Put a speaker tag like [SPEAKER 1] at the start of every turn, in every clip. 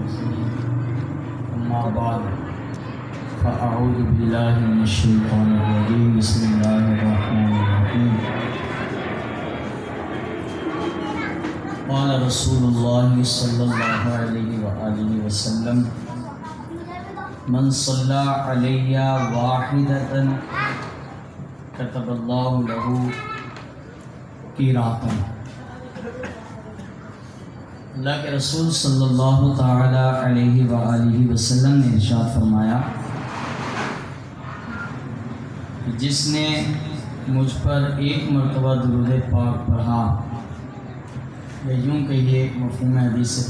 [SPEAKER 1] أما بعد فأعوذ بالله من الشيطان الرجيم بسم الله الرحمن الرحيم قال رسول الله صلى الله عليه وآله وسلم من صلى علي واحدة كتب الله له قيراطا۔ اللہ کے رسول صلی اللہ تعالی علیہ وآلہ وسلم نے ارشاد فرمایا، جس نے مجھ پر ایک مرتبہ درود پاک پڑھا، یا یوں کہیے مفہوم حدیث ہے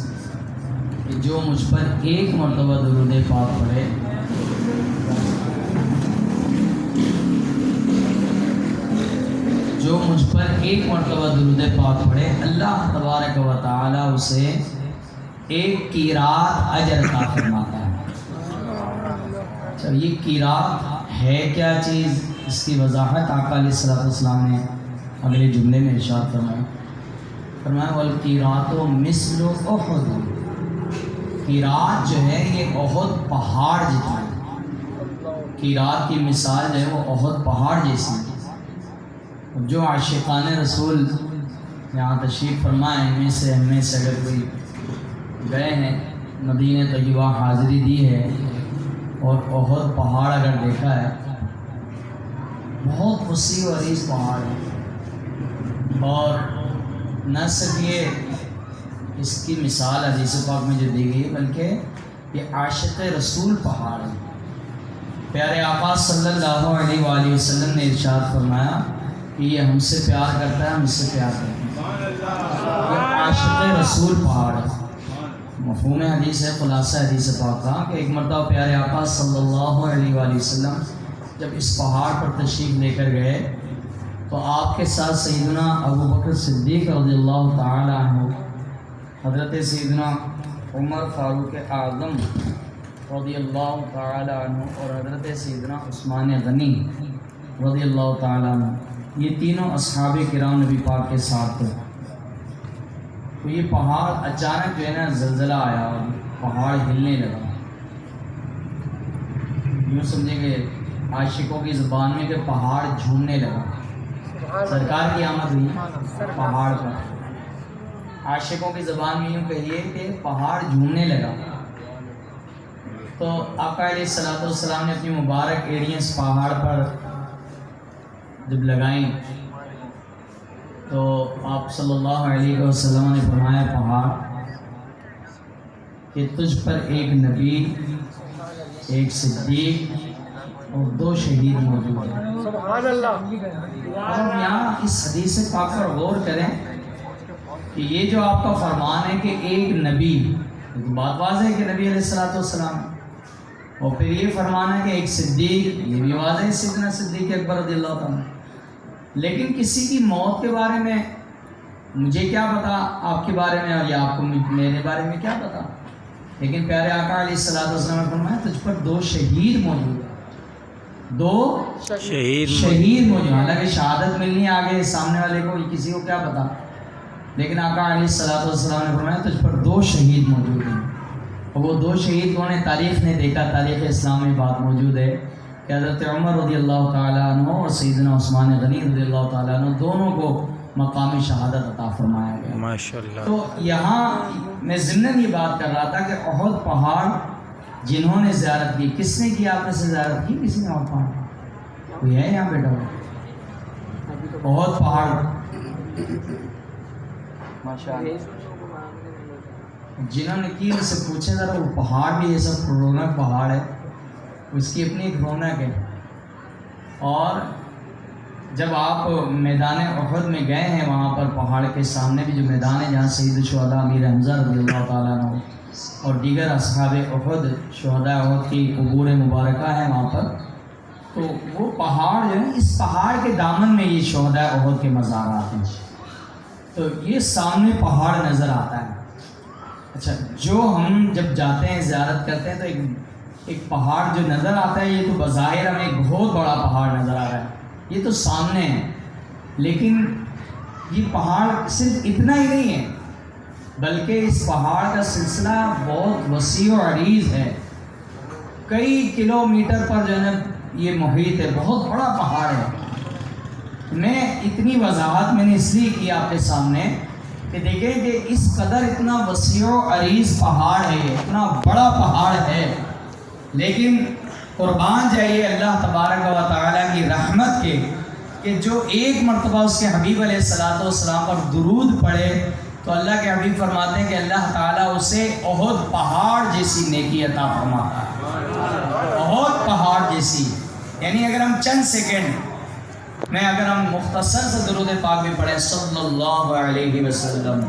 [SPEAKER 1] کہ جو مجھ پر ایک مرتبہ درود پاک پڑھے اللہ تبارک و تعالی اسے ایک قیراط اجر عطا فرماتا ہے۔ اچھا، یہ قیراط ہے کیا چیز؟ اس کی وضاحت آقا علیہ السلام نے اگلے جملے میں ارشاد فرمایا والقیراط مثل احد۔ قیراط جو ہے یہ احد پہاڑ جتنا ہے۔ قیراط کی مثال جو ہے وہ احد پہاڑ جیسی ہے۔ جو عاشقان رسول یہاں تشریف فرمائے ہم میں سے اگر کوئی گئے ہیں، مدینہ طیبہ حاضری دی ہے اور احد پہاڑ اگر دیکھا ہے، بہت وسیع و عریض پہاڑ ہے، اور نہ صرف یہ اس کی مثال حدیث پاک میں جو دی گئی ہے بلکہ یہ عاشق رسول پہاڑ ہے۔ پیارے آقا صلی اللہ علیہ وآلہ وسلم نے ارشاد فرمایا کہ یہ ہم سے پیار کرتا ہے، ہم اس سے پیار کرتے ہیں۔ یہ عاشق رسول پہاڑ ہے۔ مفہوم حدیث ہے، خلاصہ حدیث پاک کا کہ ایک مرتبہ پیارے آقا صلی اللہ علیہ وآلہ وسلم جب اس پہاڑ پر تشریف لے کر گئے تو آپ کے ساتھ سیدنا ابو بکر صدیق رضی اللہ تعالی عنہ، حضرت سیدنا عمر فاروق اعظم رضی اللہ تعالی عنہ اور حضرت سیدنا عثمان غنی رضی اللہ تعالی عنہ، یہ تینوں اصحاب کرام نبی پاک کے ساتھ تھے۔ تو یہ پہاڑ اچانک جو ہے نا زلزلہ آیا اور پہاڑ ہلنے لگا۔ یوں سمجھیں کہ عاشقوں کی زبان میں کہ پہاڑ جھومنے لگا۔ سرکار کی آمد ہوئی پہاڑ پر، عاشقوں کی زبان میں یوں کہیے کہ پہاڑ جھومنے لگا۔ تو آقا علیہ السلام نے اپنی مبارک ایڑیاں اس پہاڑ پر جب لگائیں تو آپ صلی اللہ علیہ وسلم نے فرمایا، پہاڑ کہ تجھ پر ایک نبی، ایک صدیق اور 2 شہید موجود ہیں۔ سبحان اللہ۔ اور ہم یہاں اس حدیث پاک پر غور کریں کہ یہ جو آپ کا فرمان ہے کہ ایک نبی، بات واضح ہے کہ نبی علیہ السلام، اور پھر یہ فرمان ہے کہ ایک صدیق، یہ بھی واضح ہے سیدنا صدیق اکبر رضی اللہ تعالیٰ۔ لیکن کسی کی موت کے بارے میں مجھے کیا پتا آپ کے بارے میں، اور یا آپ کو میرے بارے میں کیا پتا؟ لیکن پیارے آقا علیہ السلام نے فرمایا تجھ پر 2 شہید موجود ہیں، 2 شہید موجود ہیں۔ حالانکہ شہادت ملنی آگے سامنے والے کو، کسی کو کیا پتا، لیکن آقا علیہ السلام نے فرمایا تجھ پر 2 شہید موجود ہیں۔ اور وہ 2 شہید کون ہیں؟ تاریخ نے دیکھا، تاریخ اسلام میں بات موجود ہے کہ حضرت عمر رضی اللہ تعالیٰ عنہ اور سیدنا عثمان غنی رضی اللہ تعالیٰ عنہ دونوں کو مقام شہادت عطا فرمایا گیا۔ ماشاءاللہ۔ تو یہاں میں ضمناً یہ بات کر رہا تھا کہ احد پہاڑ جنہوں نے زیارت کی، کس نے کی؟ آپ نے سے زیارت کی کسی نے؟ احد پہاڑ کوئی ہے یہاں بیٹھا ہوا؟ احد پہاڑ ماشاءاللہ جنہوں نے کی ان سے پوچھے ذرا، وہ پہاڑ بھی یہ سب رونق پہاڑ ہے، اس کی اپنی ایک رونق ہے۔ اور جب آپ میدان احد میں گئے ہیں، وہاں پر پہاڑ کے سامنے بھی جو میدان ہے جہاں سید الشہداء امیر حمزہ رضی اللہ تعالیٰ عنہ اور دیگر اصحاب احد شہداء احد کی قبور مبارکہ ہیں وہاں پر، تو وہ پہاڑ جو ہے، اس پہاڑ کے دامن میں یہ شہداء احد کے مزارات ہیں۔ تو یہ سامنے پہاڑ نظر آتا ہے۔ اچھا، جو ہم جب جاتے ہیں زیارت کرتے ہیں تو ایک پہاڑ جو نظر آتا ہے، یہ تو بظاہر ہمیں ایک بہت بڑا پہاڑ نظر آ رہا ہے، یہ تو سامنے ہے، لیکن یہ پہاڑ صرف اتنا ہی نہیں ہے، بلکہ اس پہاڑ کا سلسلہ بہت وسیع و عریض ہے، کئی کلومیٹر پر جو ہے یہ محیط ہے، بہت بڑا پہاڑ ہے۔ میں اتنی وضاحت میں نے اس لیے کی آپ کے سامنے کہ دیکھیں کہ اس قدر اتنا وسیع و عریض پہاڑ ہے، اتنا بڑا پہاڑ ہے، لیکن قربان جائیے اللہ تبارک و تعالیٰ کی رحمت کے کہ جو ایک مرتبہ اس کے حبیب علیہ السلام پر درود پڑھے تو اللہ کے حبیب فرماتے ہیں کہ اللہ تعالیٰ اسے احد پہاڑ جیسی نیکی عطا فرماتا ہے، احد پہاڑ جیسی۔ یعنی اگر ہم چند سیکنڈ میں اگر ہم مختصر سے درود پاک بھی پڑھیں صلی اللہ علیہ وسلم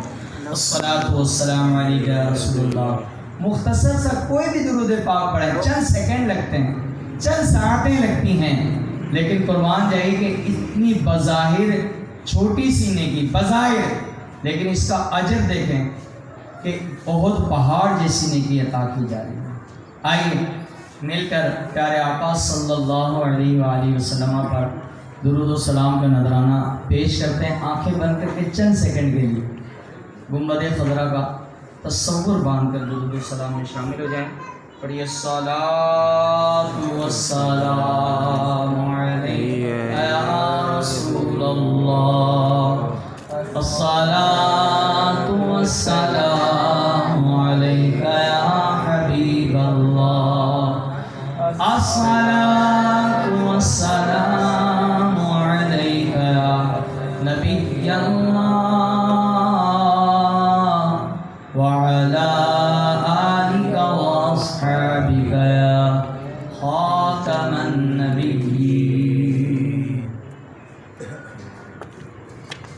[SPEAKER 1] الصلاۃ والسلام علیک یا رسول اللہ، مختصر سے کوئی بھی درود پاک پڑھیں، چند سیکنڈ لگتے ہیں، چند ساعتیں لگتی ہیں، لیکن قربان جائے کہ اتنی بظاہر چھوٹی سی نیکی بظاہر، لیکن اس کا اجر دیکھیں کہ احد پہاڑ جیسی نیکی عطا کی جا رہی ہے۔ آئیے مل کر پیارے آقا صلی اللہ علیہ وآلہ وسلم پر درود و سلام کا نذرانہ پیش کرتے ہیں، آنکھیں بند کر کے چند سیکنڈ کے لیے گنبد خضرا کا تصور باندھ کر درود و سلام میں شامل ہو جائیں۔ پڑھیے الصلاۃ والسلام علیک یا رسول اللہ، الصلاۃ والسلام علیک یا حبیب اللہ، الصلاۃ والسلام علیک یا نبی اللہ وعلی آلک واصحابک یا خاتم النبیین۔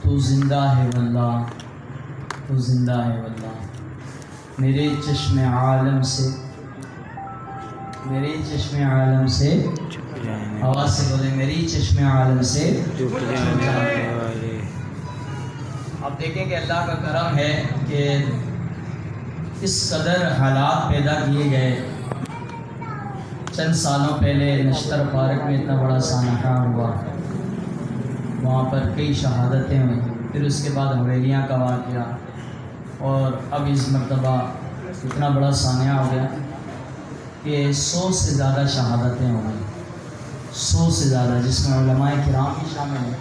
[SPEAKER 1] تو زندہ ہے واللہ، تو زندہ ہے واللہ، میرے چشم عالم سے، میرے چشم عالم سے، آواز سے بولے میری چشم عالم سے۔ آپ دیکھیں کہ اللہ کا کرم ہے کہ اس قدر حالات پیدا کیے گئے۔ چند سالوں پہلے نشتر پارک میں اتنا بڑا سانحہ ہوا، وہاں پر کئی شہادتیں ہوئیں، پھر اس کے بعد حویلیاں کا واقعہ، اور اب اس مرتبہ اتنا بڑا سانحہ ہو گیا کہ 100 سے زیادہ شہادتیں ہو گئیں، 100 سے زیادہ، جس میں علماء کرام بھی شامل ہیں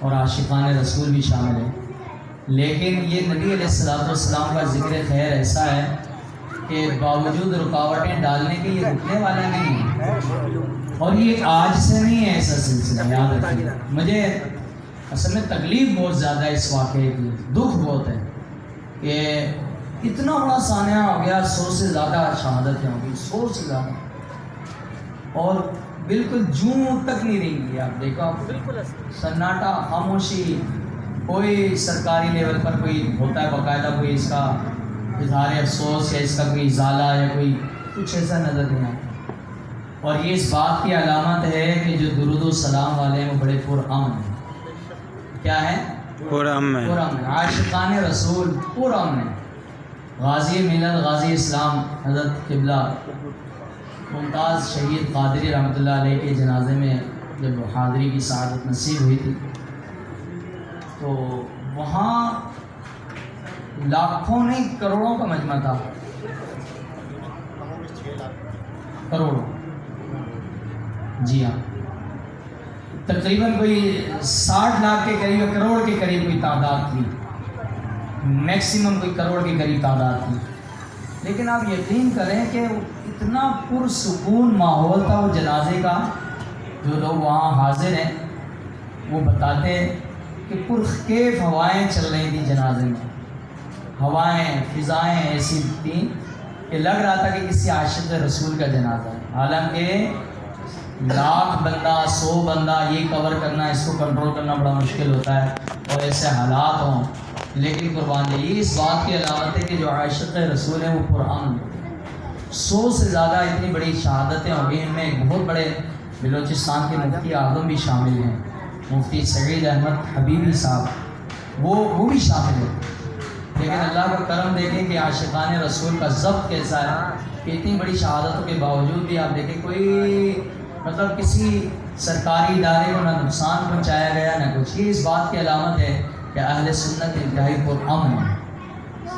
[SPEAKER 1] اور عاشقان رسول بھی شامل ہیں۔ لیکن یہ نبی علیہ السلام کا ذکر خیر ایسا ہے کہ باوجود رکاوٹیں ڈالنے کے یہ رکنے والا نہیں ہے، اور یہ آج سے نہیں ہے ایسا سلسلہ، یاد رکھیے۔ مجھے اصل میں تکلیف بہت زیادہ ہے اس واقعے کی، دکھ بہت ہے کہ اتنا بڑا سانحہ ہو گیا، 100 سے زیادہ شہادتیں ہوں گی، 100 سے زیادہ، اور بالکل جوں تک نہیں رہیں گی۔ آپ دیکھو بالکل سناٹا، خاموشی، کوئی سرکاری لیول پر کوئی ہوتا ہے باقاعدہ کوئی اس کا اظہار افسوس یا اس کا کوئی ازالہ یا کوئی کچھ ایسا نظر نہیں آتا، اور یہ اس بات کی علامت ہے کہ جو درود و سلام والے ہیں وہ بڑے پرامن ہیں۔ کیا ہے؟ پرامن، پرامن، عاشقان رسول پرامن ہیں۔ غازی ملت، غازی اسلام حضرت قبلہ ممتاز شہید قادری رحمۃ اللہ علیہ کے جنازے میں جب حاضری کی سعادت نصیب ہوئی تھی تو وہاں لاکھوں نہیں کروڑوں کا مجمع تھا، کروڑوں، جی ہاں، تقریباً کوئی 60 لاکھ کے قریب، کروڑ کے قریب کوئی تعداد تھی، میکسیمم کوئی کروڑ کے قریب تعداد تھی۔ لیکن آپ یقین کریں کہ اتنا پرسکون ماحول تھا وہ جنازے کا، جو لوگ وہاں حاضر ہیں وہ بتاتے ہیں کہ پرکیف ہوائیں چل رہی تھیں جنازے میں، ہوائیں، فضائیں ایسی تھیں کہ لگ رہا تھا کہ کسی عاشق رسول کا جنازہ ہے، حالانکہ لاکھ بندہ، 100 بندہ یہ کور کرنا، اس کو کنٹرول کرنا بڑا مشکل ہوتا ہے، اور ایسے حالات ہوں، لیکن قربان جائیے اس بات کی علامت ہے کہ جو عاشق رسول ہیں وہ پرامن ہوتے ہیں۔ 100 سے زیادہ اتنی بڑی شہادتیں ہوں گی، ان میں ایک بہت بڑے بلوچستان کے مفتی اعظم بھی شامل ہیں، مفتی سعید احمد حبیبی صاحب، وہ بھی شامل ہیں۔ لیکن اللہ کا کرم دیکھیں کہ عاشقان رسول کا ضبط کیسا ہے کہ اتنی بڑی شہادتوں کے باوجود بھی آپ دیکھیں کوئی مطلب کسی سرکاری ادارے کو نہ نقصان پہنچایا گیا نہ کچھ۔ یہ اس بات کی علامت ہے کہ اہل سنت انتہائی پرامن ہے،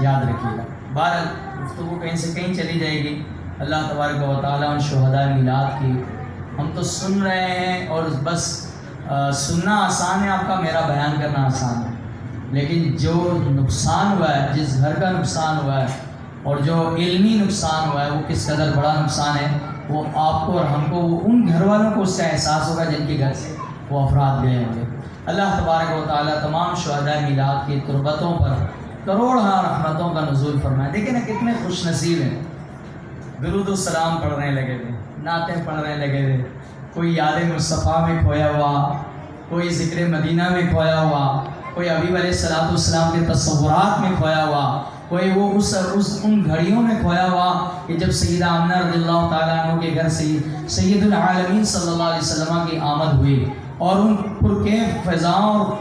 [SPEAKER 1] یاد رکھیے گا. بہرحال گفتگو کہیں سے کہیں چلی جائے گی. اللہ تبارک و تعالیٰ ان شہداء میلاد کی ہم تو سن رہے ہیں اور بس سننا آسان ہے آپ کا, میرا بیان کرنا آسان ہے, لیکن جو نقصان ہوا ہے, جس گھر کا نقصان ہوا ہے اور جو علمی نقصان ہوا ہے وہ کس قدر بڑا نقصان ہے, وہ آپ کو اور ہم کو, وہ ان گھر والوں کو اس کا احساس ہوگا جن کے گھر سے وہ افراد گئے ہوں گے. اللہ تبارک و تعالیٰ تمام شہداء میلاد کی تربتوں پر کروڑہا رحمتوں کا نزول فرمائے. دیکھیں نا کتنے خوش نصیب ہیں, درود و سلام پڑھنے لگے ہوئے, نعتیں پڑھنے لگے ہوئے, کوئی یاد مصطفیٰ میں کھویا ہوا, کوئی ذکر مدینہ میں کھویا ہوا, کوئی حبیب علیہ الصلوۃ والسلام کے تصورات میں کھویا ہوا, کوئی وہ ان گھڑیوں میں کھویا ہوا کہ جب سیدہ آمنہ رضی اللہ تعالیٰ عنہ کے گھر سے سید العالمین صلی اللہ علیہ وسلم کی آمد ہوئی, اور ان پرکیف فضاؤں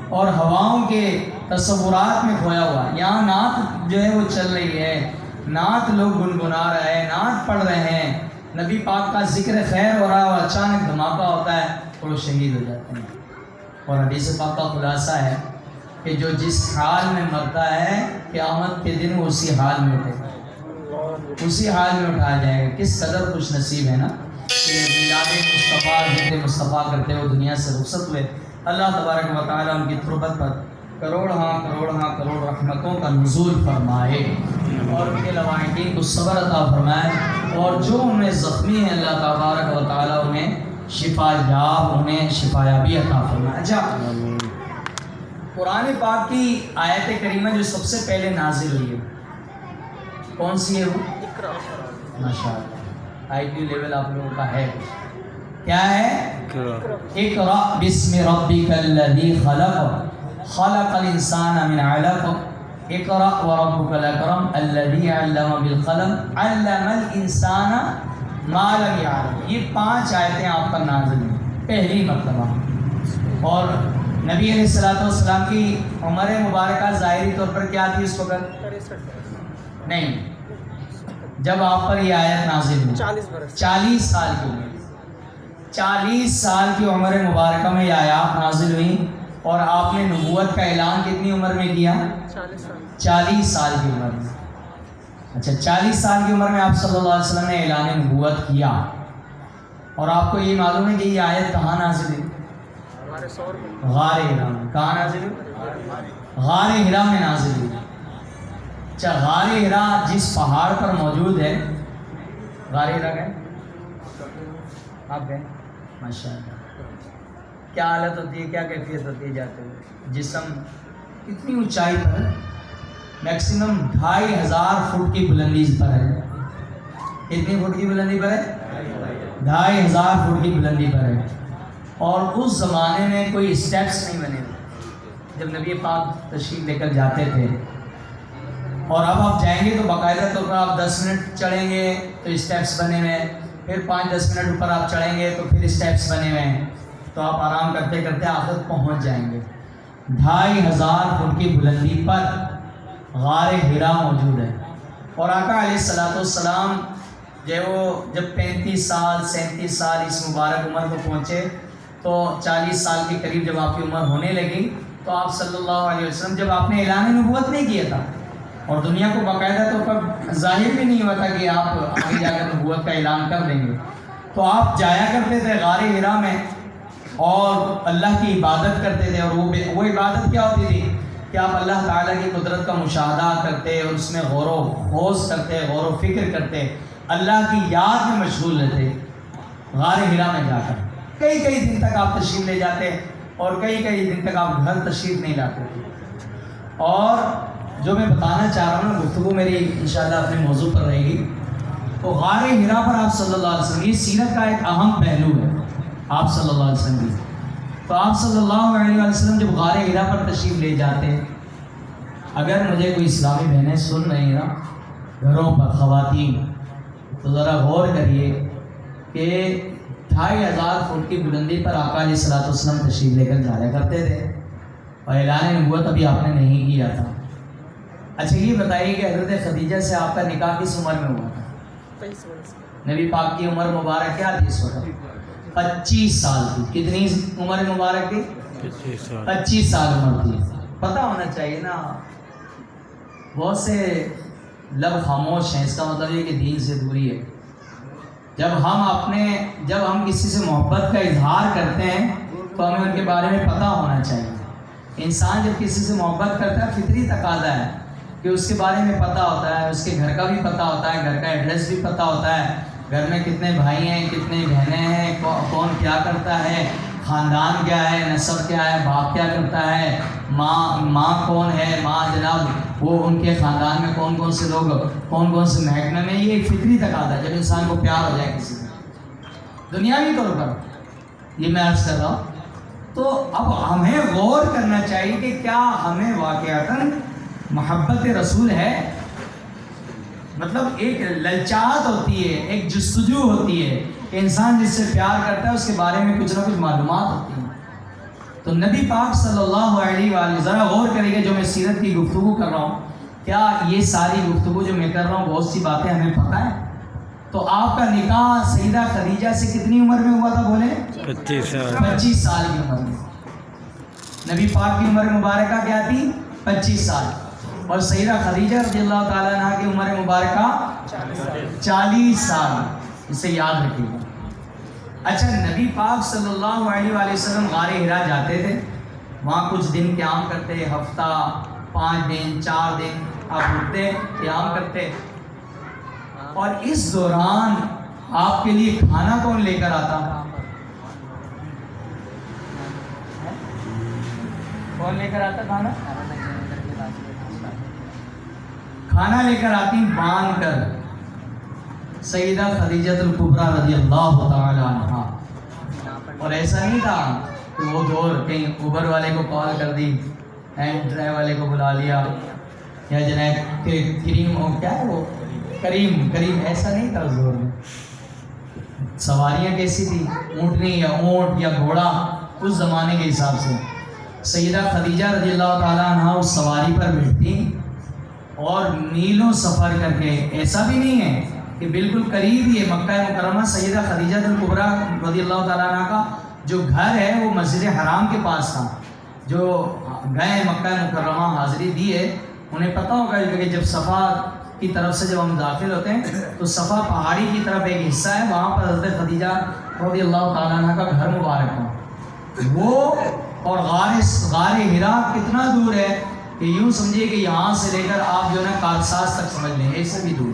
[SPEAKER 1] اور ہواؤں کے تصورات میں کھویا ہوا. یہاں نعت جو ہے وہ چل رہی ہے, نعت لوگ گنگنا رہے ہیں, نعت پڑھ رہے ہیں, نبی پاک کا ذکر خیر ہو رہا ہے, اور اچانک دھماکہ ہوتا ہے اور وہ شہید ہو جاتے ہیں. اور حدیث پاک کا خلاصہ ہے کہ جو جس حال میں مرتا ہے قیامت کے دن وہ اسی حال میں اٹھے گا, اسی حال میں اٹھایا جائے گا. کس قدر خوش نصیب ہے نا کہ میلاد مصطفیٰ ذکر مصطفیٰ کرتے ہوئے دنیا سے رخصت ہوئے. اللہ تبارک و تعالیٰ ان کی تربت پر کروڑ رحمتوں کا نزول فرمائے, اور ان کے لواحقین کو صبر عطا فرمائے, اور جو ان میں زخمی ہیں اللہ تبارک و تعالیٰ انہیں شفا یاب, انہیں شفا یابی عطا فرمائے. اچھا, قرآن پاک کی آیت کریمہ جو سب سے پہلے نازل ہوئی ہے کون سی ہے وہ؟ ماشاء اللہ, آئی کیو لیول آپ لوگوں کا ہے, کیا ہے؟ اقرأ بسم ربک الذی خلق خلق الانسان من علق اقرأ وربک الاکرم الذی علم بالقلم علم الانسان ما لم یعلم. یہ 5 آیتیں آپ پر نازل ہیں پہلی مرتبہ, اور نبی علیہ الصلوۃ والسلام کی عمر مبارکہ ظاہری طور پر کیا تھی اس وقت؟ نہیں, جب آپ پر یہ آیت نازل ہوئی 40 سال کی عمر, 40 سال کی عمر مبارکہ میں یہ آیات نازل ہوئی, اور آپ نے نبوت کا اعلان کتنی عمر میں کیا؟ 40 سال کی عمر میں. اچھا, 40 سال کی عمر میں آپ صلی اللہ علیہ وسلم نے اعلان نبوت کیا, اور آپ کو یہ معلوم ہے کہ یہ آیت کہاں نازل ہوئی؟ غار ہرا میں. کہاں نازل ہوئی؟ غار ہرا میں نازل ہوئی. اچھا, غار ہرا جس پہاڑ پر موجود ہے, غار ہرا گئے آپ؟ گئے؟ ماشاء اللہ. کیا حالت ہوتی ہے, کیا کیفیت ہوتی ہے جاتے ہوئے؟ جسم اتنی اونچائی پر ہے, میکسیمم 2500 فٹ کی بلندی پر ہے. کتنی فٹ کی بلندی پر ہے؟ 2500 فٹ کی بلندی پر ہے. اور اس زمانے میں کوئی اسٹیپس نہیں بنے ہوئے جب نبی پاک تشریف لے کر جاتے تھے, اور اب آپ جائیں گے تو باقاعدہ طور پر آپ 10 منٹ چڑھیں گے تو اسٹیپس بنے ہوئے ہیں, پھر 5-10 منٹ اوپر آپ چڑھیں گے تو پھر اسٹیپس بنے ہوئے ہیں, تو آپ آرام کرتے کرتے آخر پہنچ جائیں گے. 2500 فٹ کی بلندی پر غار ہرا موجود ہے. اور آقا علیہ الصلوۃ والسلام جب 35 سال 37 سال اس مبارک عمر کو پہنچے, تو 40 سال کے قریب جب آپ کی عمر ہونے لگی, تو آپ صلی اللہ علیہ وسلم جب آپ نے اعلان نبوت نہیں کیا تھا, اور دنیا کو باقاعدہ طور پر ظاہر بھی نہیں ہوا تھا کہ آپ آگے جا کر نبوت کا اعلان کر دیں گے, تو آپ جایا کرتے تھے غار ہرا میں اور اللہ کی عبادت کرتے تھے. اور وہ عبادت کیا ہوتی تھی کہ آپ اللہ تعالیٰ کی قدرت کا مشاہدہ کرتے, اور اس میں غور و خوض کرتے, غور و فکر کرتے, اللہ کی یاد میں مشغول رہتے. غار ہرا میں جا کر کئی دن تک آپ تشریف لے جاتے, اور کئی دن تک آپ گھر تشریف نہیں لاتے تھے. اور جو میں بتانا چاہ رہا ہوں, گفتگو میری انشاءاللہ اپنے موضوع پر رہے گی, تو غار ہرا پر آپ صلی اللہ علیہ وسلم, یہ سیرت کا ایک اہم پہلو ہے آپ صلی اللہ علیہ وسلم کی. تو آپ صلی اللہ علیہ وسلم جب غار ہرا پر تشریف لے جاتے, اگر مجھے کوئی اسلامی بہنیں سن رہی ہیں نا گھروں پر, خواتین, تو ذرا غور کریے کہ 2500 فٹ کی بلندی پر آقا علیہ الصلوۃ والسلام تشریف لے کر جایا کرتے تھے, اور اعلان نبوت ابھی آپ نے نہیں کیا تھا. اچھا, یہ بتائیے کہ حضرت خدیجہ سے آپ کا نکاح کس عمر میں ہوا تھا؟ نبی پاک کی عمر مبارک کیا تھی اس وقت؟ 25 سال کی. کتنی عمر مبارک تھی؟ 25 سال عمر تھی. پتہ ہونا چاہیے نا, بہت سے لب خاموش ہیں، اس کا مطلب یہ کہ دین سے دوری ہے۔ جب ہم کسی سے محبت کا اظہار کرتے ہیں تو ہمیں ان کے بارے میں پتہ ہونا چاہیے۔ انسان جب کسی سے محبت کرتا ہے فطری تقاضا ہے کہ اس کے بارے میں پتہ ہوتا ہے، اس کے گھر کا بھی پتہ ہوتا ہے، گھر کا ایڈریس بھی پتہ ہوتا ہے، گھر میں کتنے بھائی ہیں، کتنے بہنیں ہیں، کون کیا کرتا ہے، خاندان کیا ہے، نسب کیا ہے، باپ کیا کرتا ہے، ماں کون ہے، ماں جناب وہ ان کے خاندان میں کون کون سے لوگ کون کون سے محکمے میں، یہ ایک فطری تقاضا ہے جب انسان کو پیار ہو جائے کسی سے دنیاوی طور پر، یہ میں عرض کر رہا ہوں۔ تو اب ہمیں غور کرنا چاہیے کہ کیا ہمیں واقعتاً محبت رسول ہے؟ مطلب ایک للچاہت ہوتی ہے، ایک جستجو ہوتی ہے کہ انسان جس سے پیار کرتا ہے اس کے بارے میں کچھ نہ کچھ معلومات ہوتی ہیں۔ تو نبی پاک صلی اللہ علیہ وآلہ، ذرا غور کریں گے جو میں سیرت کی گفتگو کر رہا ہوں، کیا یہ ساری گفتگو جو میں کر رہا ہوں بہت سی باتیں ہمیں پتہ ہیں؟ تو آپ کا نکاح سیدہ خدیجہ سے کتنی عمر میں ہوا تھا بولے؟ 25 سال کی عمر میں۔ نبی پاک کی عمر مبارکہ کیا تھی؟ 25 سال، اور سیدہ خدیجہ رضی اللہ تعالیٰ عنہ کی عمر مبارکہ 40 سال، اسے یاد رکھیے گا۔ اچھا، نبی پاک صلی اللہ علیہ وآلہ وسلم غار حرا جاتے تھے، وہاں کچھ دن قیام کرتے، ہفتہ، 5 دن، 4 دن آپ رکتے قیام کرتے، اور اس دوران آپ کے لیے کھانا کون لے کر آتا؟ کون لے کر آتا کھانا؟ کھانا لے کر آتی باندھ کر سیدہ خدیجہ الکبریٰ رضی اللہ تعالی عنہا۔ اور ایسا نہیں تھا کہ وہ دور کہیں اوبر والے کو کال کر دی، ہینڈ ڈرائیو والے کو بلا لیا، یا جناب کریم، ایسا نہیں تھا اس دور میں۔ سواریاں کیسی تھی؟ اونٹنی یا اونٹ یا گھوڑا، اس زمانے کے حساب سے سیدہ خدیجہ رضی اللہ تعالیٰ عنہا اس سواری پر بیٹھتی اور میلوں سفر کر کے، ایسا بھی نہیں ہے کہ بالکل قریب ہی ہے مکہ مکرمہ، سیدہ خدیجہ الکبریٰ رضی اللہ تعالیٰ عنہ کا جو گھر ہے وہ مسجد حرام کے پاس تھا۔ جو گئے مکہ مکرمہ حاضری دی ہے انہیں پتہ ہوگا کہ جب صفا کی طرف سے جب ہم داخل ہوتے ہیں تو صفا پہاڑی کی طرف ایک حصہ ہے، وہاں پر حضرت خدیجہ رضی اللہ تعالیٰ عنہ کا گھر مبارک تھا وہ، اور غار حرا کتنا دور ہے کہ یوں سمجھیے کہ یہاں سے لے کر آپ جو ہے نا کارساز تک سمجھ لیں، ایسے بھی دور۔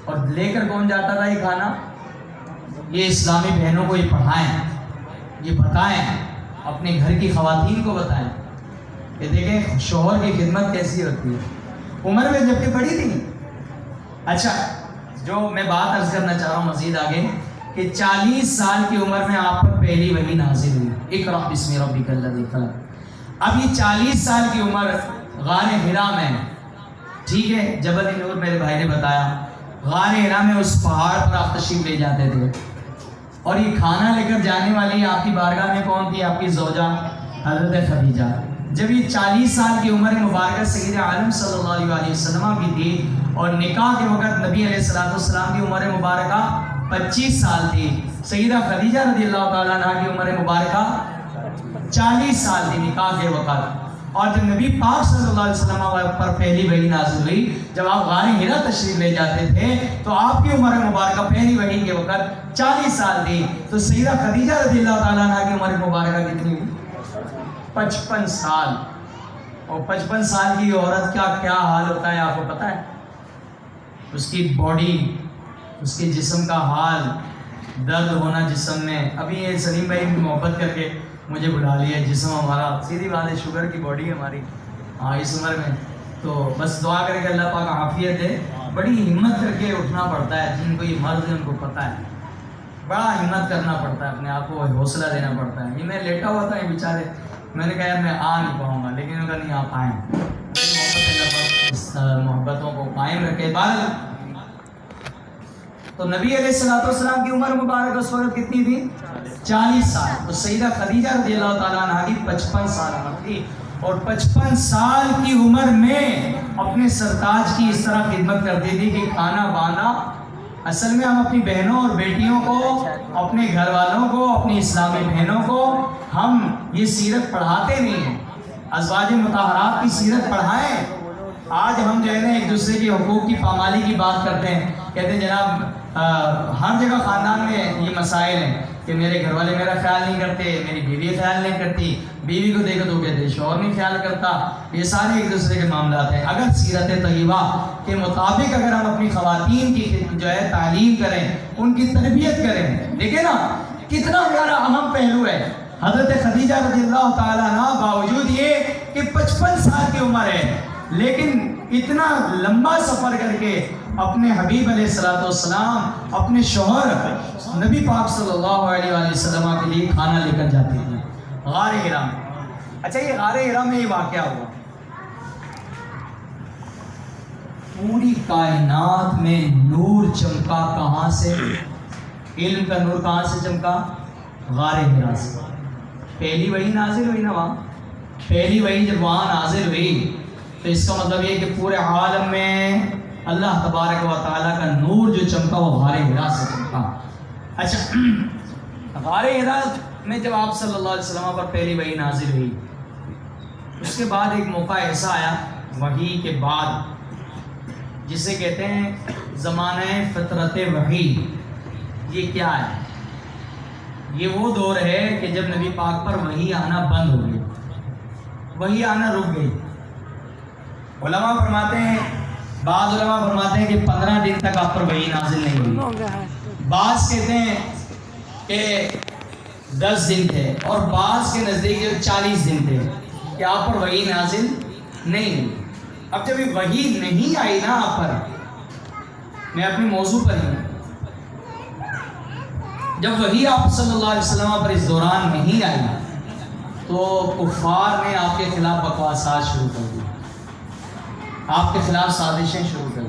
[SPEAKER 1] اور لے کر کون جاتا تھا یہ کھانا؟ یہ اسلامی بہنوں کو یہ پڑھائیں، یہ بتائیں، اپنے گھر کی خواتین کو بتائیں کہ دیکھیں شوہر کی خدمت کیسی ہوتی ہے۔ عمر میں جبکہ بڑی تھی۔ اچھا، جو میں بات عرض کرنا چاہ رہا ہوں مزید آگے کہ 40 سال کی عمر میں آپ پر پہلی وحی نازل ہوئی، اقرأ بسم ربک الذی خلق۔ اب یہ 40 سال کی عمر غار حرا میں، ٹھیک ہے، جبل نور میرے بھائی نے بتایا، غار حرا میں اس پہاڑ پر آپ تشریف لے جاتے تھے، اور یہ کھانا لے کر جانے والی آپ کی بارگاہ میں کون تھی؟ آپ کی زوجہ حضرت خدیجہ۔ جب یہ 40 سال کی عمر مبارکہ سید عالم صلی اللہ علیہ وسلم کی تھی، اور نکاح کے وقت نبی علیہ السلام کی عمر مبارکہ 25 سال تھی، سیدہ خدیجہ رضی اللہ تعالیٰ عنہ کی عمر مبارکہ 40 سال تھی نکاح کے وقت۔ اور جب نبی پاک صلی اللہ علیہ وسلم پر پہلی وحی نازل ہوئی، جب آپ غار حرا تشریف لے جاتے تھے تو آپ کی عمر مبارکہ پہلی وحی کے وقت 40 سال تھی، تو سیدہ خدیجہ رضی اللہ تعالیٰ عنہ کی عمر مبارکہ کتنی ہوئی؟ 55 سال۔ اور 55 سال کی عورت کا کیا حال ہوتا ہے آپ کو پتہ ہے؟ اس کی باڈی، اس کے جسم کا حال، درد ہونا جسم میں۔ ابھی یہ سلیم بھائی محبت کر کے مجھے بلا لیا، جسم ہمارا سیدھی بات ہے، شوگر کی باڈی ہے ہماری اس عمر میں، تو بس دعا کرے کہ اللہ پاک عافیت دے۔ بڑی ہمت کر کے اٹھنا پڑتا ہے، جن کو یہ مرض ہے ان کو پتہ ہے، بڑا ہمت کرنا پڑتا ہے، اپنے آپ کو حوصلہ دینا پڑتا ہے۔ یہ میں لیٹا ہوا تھا، یہ بیچارے، میں نے کہا یار میں آ نہیں پاؤں گا، لیکن ان کا نہیں آپ آئیں، محبتوں کو قائم رکھے۔ بہرحال تو نبی علیہ السلام کی عمر مبارک اس وقت کتنی تھی؟ 40 سال۔ تو سیدہ خدیجہ رضی اللہ تعالیٰ عنہ کی 55 سال عمر تھی، اور 55 سال کی عمر میں اپنے سرتاج کی اس طرح خدمت کرتی تھی کہ کھانا باندھا۔ اصل میں ہم اپنی بہنوں اور بیٹیوں کو، اپنے گھر والوں کو، اپنی اسلامی بہنوں کو ہم یہ سیرت پڑھاتے نہیں ہیں، ازواج مطہرات کی سیرت پڑھائیں، آج ہم جو ہے نا ایک دوسرے کے حقوق کی پامالی کی بات کرتے ہیں، کہتے ہیں جناب ہر جگہ خاندان میں یہ مسائل ہیں کہ میرے گھر والے میرا خیال نہیں کرتے، میری بیوی خیال نہیں کرتی، بیوی کو دیکھو تو کہتے ہیں شوہر نہیں خیال کرتا، یہ سارے ایک دوسرے کے معاملات ہیں۔ اگر سیرت طیبہ کے مطابق اگر ہم اپنی خواتین کی جو ہے تعلیم کریں، ان کی تربیت کریں، دیکھیں نا کتنا پیارا اہم پہلو ہے۔ حضرت خدیجہ رضی اللہ تعالیٰ عنہ باوجود یہ کہ 55 سال کی عمر ہے، لیکن اتنا لمبا سفر کر کے اپنے حبیب علیہ السلام اپنے شوہر نبی پاک صلی اللہ علیہ وآلہ وسلم کے لیے کھانا لے کر جاتی تھی غار حرا میں۔ اچھا یہ غار حرا میں یہ واقعہ ہوا، پوری کائنات میں نور چمکا کہاں سے؟ علم کا نور کہاں سے چمکا؟ غار حرا سے۔ پہلی وحی نازل ہوئی نا وہاں، پہلی وحی جب وہاں نازل ہوئی تو اس کا مطلب یہ کہ پورے عالم میں اللہ تبارک و تعالیٰ کا نور جو چمکا وہ غار حرا سے چمکا۔ اچھا غار حرا میں جب آپ صلی اللہ علیہ وسلم پر پہلی وحی نازل ہوئی، اس کے بعد ایک موقع ایسا آیا وحی کے بعد جسے کہتے ہیں زمانہ فطرت وحی۔ یہ کیا ہے؟ یہ وہ دور ہے کہ جب نبی پاک پر وحی آنا بند ہو گئی، وحی آنا رک گئی۔ علماء فرماتے ہیں، بعض علماء فرماتے ہیں کہ 15 دن تک آپ پر وحی نازل نہیں ہوئی، بعض کہتے ہیں کہ 10 دن تھے، اور بعض کے نزدیک 40 دن تھے کہ آپ پر وحی نازل نہیں ہوئی۔ اب جب یہ وحی نہیں آئی نا آپ پر، میں اپنے موضوع پر ہی، جب وحی آپ صلی اللہ علیہ وسلم پر اس دوران نہیں آئی تو کفار نے آپ کے خلاف بکواسات شروع کر دی، آپ کے خلاف سازشیں شروع کر دی۔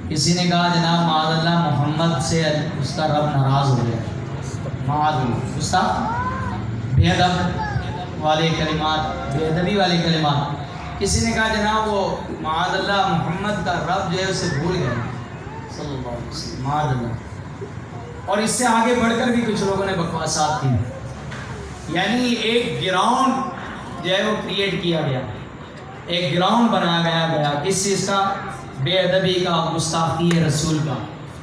[SPEAKER 1] کسی نے کہا جناب معاذ اللہ محمد سے اس کا رب ناراض ہو گیا، معاذ اللہ، اس کا بے ادب والے کلمات، بے ادبی والے کلمات۔ کسی نے کہا جناب وہ معاذ اللہ محمد کا رب جو ہے اسے بھول گیا صلی اللہ علیہ وسلم، معاذ اللہ۔ اور اس سے آگے بڑھ کر بھی کچھ لوگوں نے بکواسات کی، یعنی ایک گراؤنڈ جو ہے وہ کریٹ کیا گیا، ایک گراؤنڈ بنایا گیا کس چیز کا؟ بے ادبی کا، گستاخی رسول کا۔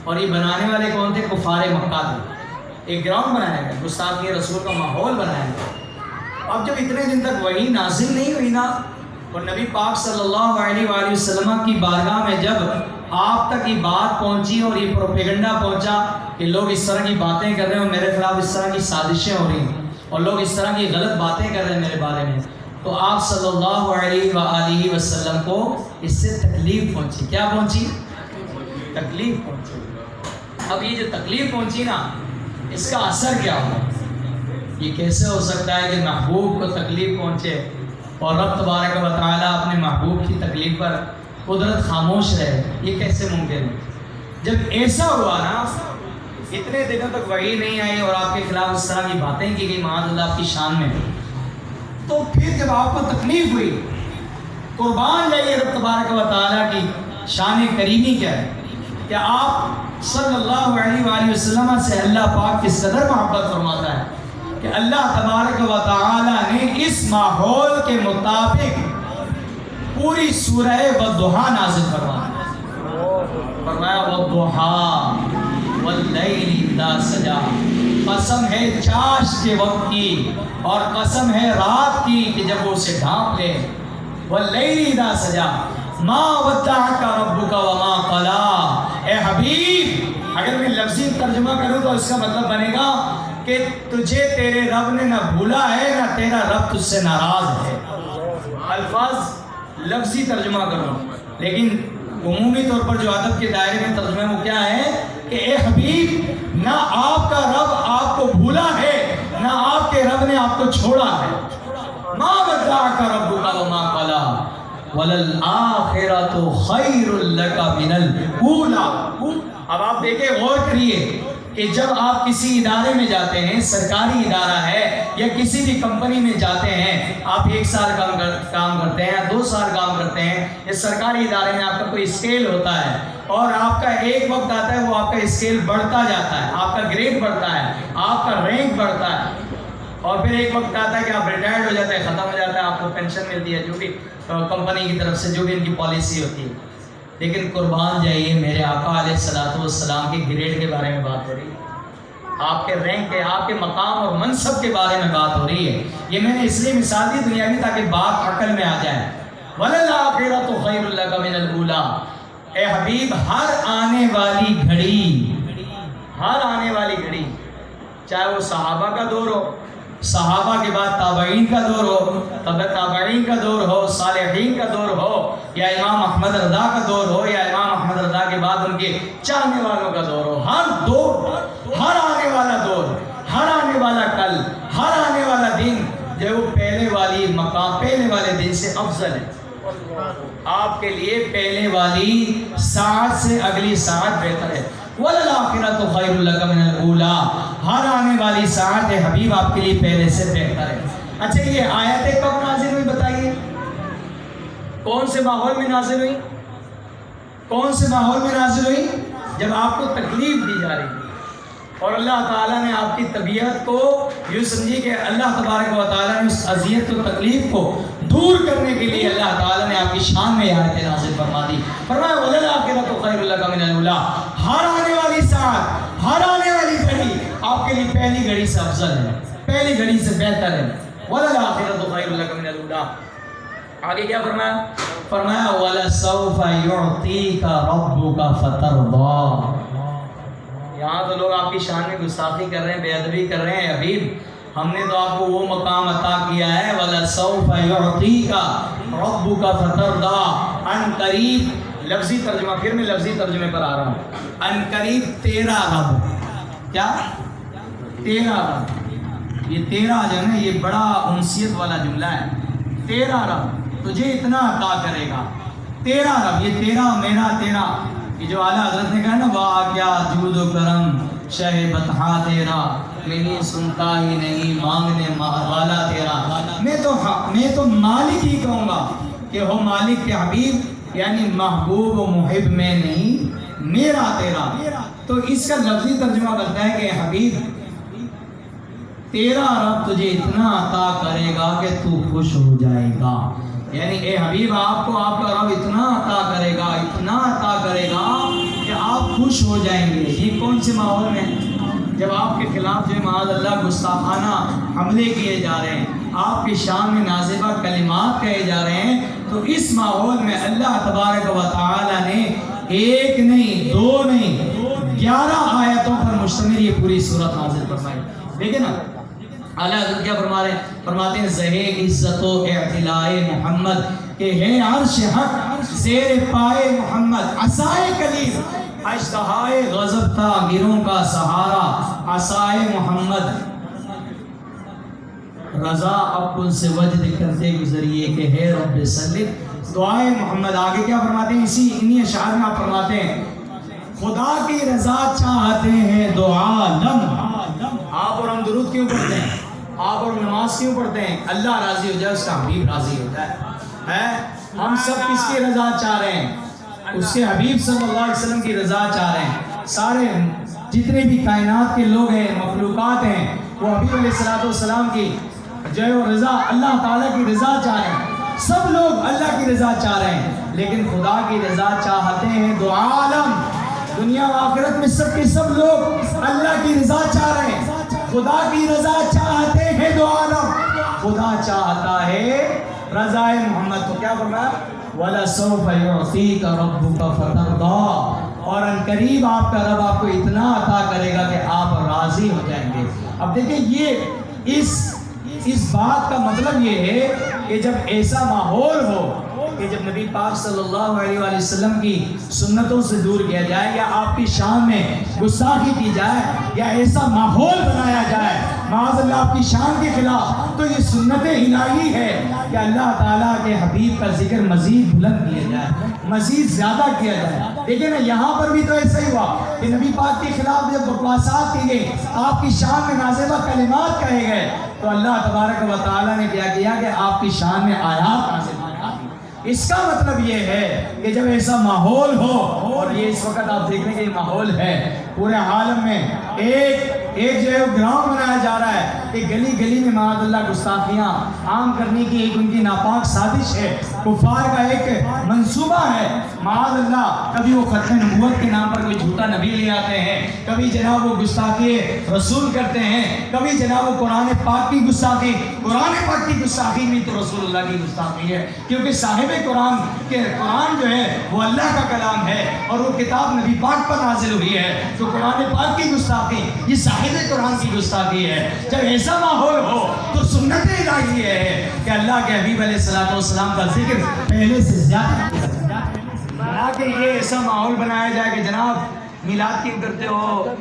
[SPEAKER 1] اور یہ بنانے والے کون تھے؟ کفار مکہ تھے۔ ایک گراؤنڈ بنایا گیا، گستاخی رسول کا ماحول بنایا گیا۔ اب جب اتنے دن تک وحی نازل نہیں ہوئی نا، اور نبی پاک صلی اللہ علیہ وآلہ وسلم کی بارگاہ میں جب آپ تک یہ بات پہنچی اور یہ پروپیگنڈا پہنچا کہ لوگ اس طرح کی باتیں کر رہے ہیں اور میرے خلاف اس طرح کی سازشیں ہو رہی ہیں اور لوگ اس طرح کی غلط باتیں کر رہے ہیں میرے بارے میں، تو آپ صلی اللہ علیہ وآلہ وسلم کو اس سے تکلیف پہنچی۔ کیا پہنچی؟ تکلیف پہنچی۔ اب یہ جو تکلیف پہنچی نا، اس کا اثر کیا ہوا؟ یہ کیسے ہو سکتا ہے کہ محبوب کو تکلیف پہنچے اور رب تبارک و تعالیٰ اپنے محبوب کی تکلیف پر قدرت خاموش رہے؟ یہ کیسے ممکن ہے؟ جب ایسا ہوا نا، اتنے دنوں تک وحی نہیں آئی اور آپ کے خلاف اس طرح کی باتیں کی گئی معاذ اللہ آپ کی شان میں، تو پھر جب آپ کو تکلیف ہوئی، قربان جائیے رب تبارک و تعالیٰ کی شان کریمی کیا ہے کہ آپ صلی اللہ علیہ وآلہ وسلم سے اللہ پاک کس قدر محبت فرماتا ہے کہ اللہ تبارک و تعالیٰ نے اس ماحول کے مطابق پوری سورہ والضحیٰ نازل فرمایا والضحیٰ واللیل اذا سجی، قسم ہے چاش کے وقت کی اور قسم ہے رات کی کہ جب وہ اسے ڈھانپ لے، واللیل اذا سجی ما ودعک ربک وما قلی۔ اے حبیب، اگر میں لفظی ترجمہ کروں تو اس کا مطلب بنے گا کہ تجھے تیرے رب نے نہ بھولا ہے نہ تیرا رب تجھ سے ناراض ہے۔ الفاظ لفظی ترجمہ کرو، لیکن عمومی طور پر جو ادب کے دائرے میں ترجمہ وہ کیا ہے کہ اے حبیب، نہ آپ کا رب آپ کو بھولا ہے نہ آپ کے رب نے آپ کو چھوڑا ہے۔ ما ودعک ربک وما قلی وللآخرۃ خیر لک من الاولی۔ اب آپ دیکھیں، غور کریے کہ جب آپ کسی ادارے میں جاتے ہیں، سرکاری ادارہ ہے یا کسی بھی کمپنی میں جاتے ہیں، آپ 1 سال کام کرتے ہیں، 2 سال کام کرتے ہیں، اس سرکاری ادارے میں آپ کا کوئی اسکیل ہوتا ہے اور آپ کا ایک وقت آتا ہے وہ آپ کا اسکیل بڑھتا جاتا ہے، آپ کا گریڈ بڑھتا ہے، آپ کا رینک بڑھتا ہے، اور پھر ایک وقت آتا ہے کہ آپ ریٹائرڈ ہو جاتے ہیں، ختم ہو جاتا ہے، آپ کو پینشن ملتی ہے، جو بھی کمپنی کی طرف سے جو بھی ان کی پالیسی ہوتی ہے. لیکن قربان جائیے، میرے آقا علیہ الصلوۃ والسلام کے گریڈ کے بارے میں بات ہو رہی ہے، آپ کے رینک کے، آپ کے مقام اور منصب کے بارے میں بات ہو رہی ہے. یہ میں نے اس لیے مثال دی دنیا کی تاکہ بات عقل میں آ جائے. وَلَلْآخِرَةُ خَيْرٌ لَكَ مِنَ الْأُولَىٰ. اے حبیب، ہر آنے والی گھڑی، ہر آنے والی گھڑی، چاہے وہ صحابہ کا دور ہو، صحابہ کے بعد تابعین کا دور ہو، تابعین کا دور ہو، صالحین کا دور ہو، یا امام احمد رضا کا دور ہو، یا امام احمد رضا کے بعد ان کے چاہنے والوں کا دور ہو، ہر دور، ہر آنے والا دور، ہر آنے والا کل، ہر آنے والا دن جو وہ پہلے والی مقام، پہلے والے دن سے افضل ہے. آپ کے لیے پہلے والی ساعت سے اگلی ساعت بہتر ہے. وَلَلْآخِرَةُ خَيْرٌ لَكَ مِنَ الْأُولَىٰ. ہر آنے والی ساعت حبیب آپ کے لیے پہلے سے بہتر ہے. اچھا، یہ آیت کب نازل ہوئی بتائیے؟ کون سے ماحول میں نازل ہوئی؟ کون سے ماحول میں نازل ہوئی؟ جب آپ کو تکلیف دی جا رہی اور اللہ تعالیٰ نے آپ کی طبیعت کو یوں سمجھی کہ اللہ تبارک و تعالیٰ نے اس اذیت و تکلیف کو دور کرنے کے لیے اللہ تعالیٰ نے آپ کی شان میں آیت نازل فرما دی. فرمایا وَلَلْآخِرَةُ خَيْرٌ لَكَ مِنَ الْأُولَىٰ. ہر آنے والی ساعت، ہر آنے والی گھڑی آپ کے لیے پہلی گھڑی سے افضل ہے، پہلی گھڑی سے بہتر ہے. وَلَلْآخِرَةُ خَيْرٌ لَكَ مِنَ الْأُولَىٰ. آگے کیا فرمایا؟ فرمایا وَلَسَوْفَ يُعْطِيكَ رَبُّكَ فَتَرْضَىٰ. یہاں تو لوگ آپ کی شان میں گستاخی کر رہے ہیں، بے ادبی کر رہے ہیں. حبیب، ہم نے تو آپ کو وہ مقام عطا کیا ہے. وَلَسَوْفَ يُعْطِيكَ رَبُّكَ فَتَرْضَىٰ. ان قریب، لفظی ترجمہ، پھر میں لفظی ترجمے پر آ رہا ہوں. ان قریب تیرا رب، کیا؟ تیرا رب. یہ تیرا جو ہے نا، یہ بڑا انسیت والا جملہ ہے. تیرا رب تجھے اتنا عطا کرے گا. تیرا رب، یہ تیرا، میرا، تیرا، یہ جو اعلیٰ حضرت نے کہا نا، واہ کیا جود و کرم شہ بطحا تیرا، میں سنتا ہی نہیں مانگنے والا تیرا. میں تو مالک ہی کہوں گا کہ ہو مالک کے حبیب، یعنی محبوب و محب میں نہیں، میرا تیرا. تو اس کا لفظی ترجمہ کرتا ہے کہ حبیب، تیرا رب تجھے اتنا عطا کرے گا کہ تو خوش ہو جائے گا. یعنی اے حبیب، آپ کو آپ کا رب اتنا عطا کرے گا، اتنا عطا کرے گا کہ آپ خوش ہو جائیں گے. یہ کون سے ماحول میں؟ جب آپ کے خلاف جو معاذ اللہ گستاخانہ حملے کیے جا رہے ہیں، آپ کی شان میں نازبہ کلمات کہے جا رہے ہیں، تو اس ماحول میں اللہ تبارک و تعالی نے ایک نہیں، دو نہیں، 11 آیتوں پر مشتمل یہ پوری سورت نازل فرمائی. دیکھیں نا، اعلیٰ حضرت کیا فرما رہے ہیں؟ فرماتے ہیں زہے عزت و اعتلاء محمد، کہ ہے عرش حق زیر پائے محمد. عصائے کلیم اشتہائے غضب تھا گروں کا سہارا، عصائے محمد رضا اپن سے وجد کرتے گزریے کہ ہے رب سلم. دعائے محمد. آگے کیا فرماتے ہیں؟ انہی اشعار میں آپ فرماتے ہیں خدا کی رضا چاہتے ہیں دو عالم. آپ اور ہم درود کیوں پڑھتے ہیں؟ آپ اور نماز کیوں پڑھتے ہیں؟ اللہ راضی ہو جائے، اس کا حبیب راضی ہو جائے. ہم سب کس کی رضا چاہ رہے ہیں؟ اس کے حبیب صلی اللہ علیہ وسلم کی رضا چاہ رہے ہیں. سارے جتنے بھی کائنات کے لوگ ہیں، مخلوقات ہیں، وہ حبیب علیہ الصلوۃ والسلام کی جو رضا، اللہ تعالیٰ کی رضا چاہ رہے ہیں. سب لوگ اللہ کی رضا چاہ رہے ہیں، لیکن خدا کی رضا چاہتے ہیں دو عالم. دنیا و آخرت میں سب کے سب لوگ اللہ کی رضا چاہ رہے ہیں. خدا کی رضا چاہتے ہیں دو عالم. خدا چاہتا ہے رضا محمد. تو کیا فرمایا؟ وَلَسَوْفَ يُعْطِيكَ رَبُّكَ فَتَرْضَىٰ. اور ان قریب آپ کا رب آپ کو اتنا عطا کرے گا کہ آپ راضی ہو جائیں گے. اب دیکھیں، یہ اس بات کا مطلب یہ ہے کہ جب ایسا ماحول ہو کہ جب نبی پاک صلی اللہ علیہ وآلہ وسلم کی سنتوں سے دور کیا جائے، یا آپ کی شان میں گستاخی کی جائے، یا ایسا ماحول بنایا جائے معاذ اللہ آپ کی شان کے خلاف، تو یہ سنت الہی ہے کہ اللہ تعالیٰ کے حبیب کا ذکر مزید بلند کیا جائے، مزید زیادہ کیا جائے. دیکھیں نا، یہاں پر بھی تو ایسا ہی ہوا کہ نبی پاک کے خلاف جب بکواسات کی گئی، آپ کی شان میں نازبہ کلمات کہے گئے، تو اللہ تبارک و تعالیٰ نے کیا کیا کہ آپ کی شان میں آیات نازل کی. اس کا مطلب یہ ہے کہ جب ایسا ماحول ہو، اور یہ اس وقت آپ دیکھنے کے ماحول ہے پورے عالم میں،
[SPEAKER 2] ایک جو ہے وہ گراؤنڈ بنایا جا رہا ہے کہ گلی گلی میں معاذ اللہ گستاخیاں عام کرنے کی ایک ان کی ناپاک سازش ہے، کفار کا ایک منصوبہ ہے معاذ اللہ. کبھی وہ ختم نبوت کے نام پر کوئی جھوٹا نبی لے آتے ہیں، کبھی جناب وہ گستاخی رسول کرتے ہیں، کبھی جناب وہ قرآن پاک کی گستاخی. قرآن پاک کی گستاخی میں تو رسول اللہ کی گستاخی ہے، کیونکہ صاحب قرآن کے قرآن جو ہے وہ اللہ کا کلام ہے اور وہ کتاب نبی پاک پر نازل ہوئی ہے. تو قرآن پاک کی گستاخی یہ صاحب قرآن کی گستاخی ہے. جب ایسا ماحول ہو تو سنت الہی ہے کہ اللہ کے حبیب علیہ الصلوۃ والسلام کا ذکر پہلے سے زیادہ نہ کہ یہ ایسا ماحول بنایا جائے کہ جناب میلاد کیوں کرتے ہو،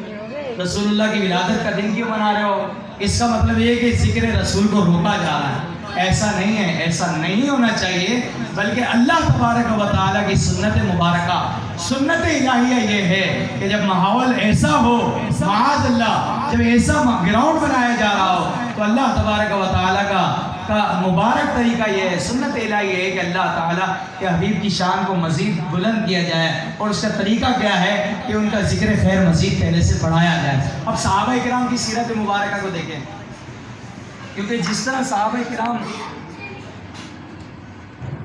[SPEAKER 2] رسول اللہ کی ولادت کا دن کیوں منا رہے ہو. اس کا مطلب یہ کہ ذکر رسول کو روکا جا رہا ہے. ایسا نہیں ہے، ایسا نہیں ہونا چاہیے، بلکہ اللہ تبارک و تعالیٰ کی سنت مبارکہ، سنت الہیہ یہ ہے کہ جب ماحول ایسا ہو معاذ اللہ، جب ایسا گراؤنڈ بنایا جا رہا ہو تو اللہ تبارک و تعالیٰ کا مبارک طریقہ یہ ہے، سنت الہیہ یہ ہے کہ اللہ تعالیٰ کے حبیب کی شان کو مزید بلند کیا جائے. اور اس کا طریقہ کیا ہے کہ ان کا ذکر خیر مزید پہلے سے بڑھایا جائے. اب صحابہ کرام کی سیرت مبارکہ کو دیکھیں، کیونکہ جس طرح صحابہ کرام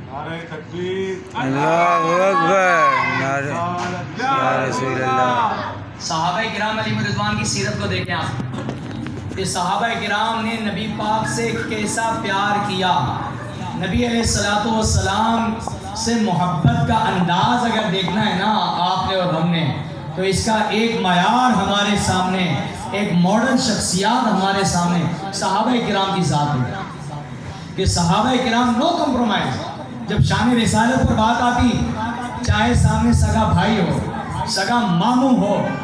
[SPEAKER 3] نعرہ تکبیر،
[SPEAKER 4] اللہ اکبر، یا رسول اللہ.
[SPEAKER 1] صحابہ کرام علیہ رضوان کی سیرت کو دیکھیں آپ کہ صحابہ کرام نے نبی پاک سے کیسا پیار کیا. نبی علیہ الصلوۃ والسلام سے محبت کا انداز اگر دیکھنا ہے نا آپ نے اور ہم نے، تو اس کا ایک معیار ہمارے سامنے، ایک ماڈرن شخصیات ہمارے سامنے صحابہ کرام کی ذات ہے کہ صحابہ کرام نو کمپرومائز. جب شان رسالت پر بات آتی، چاہے سامنے سگا بھائی ہو، سگا ماموں ہو،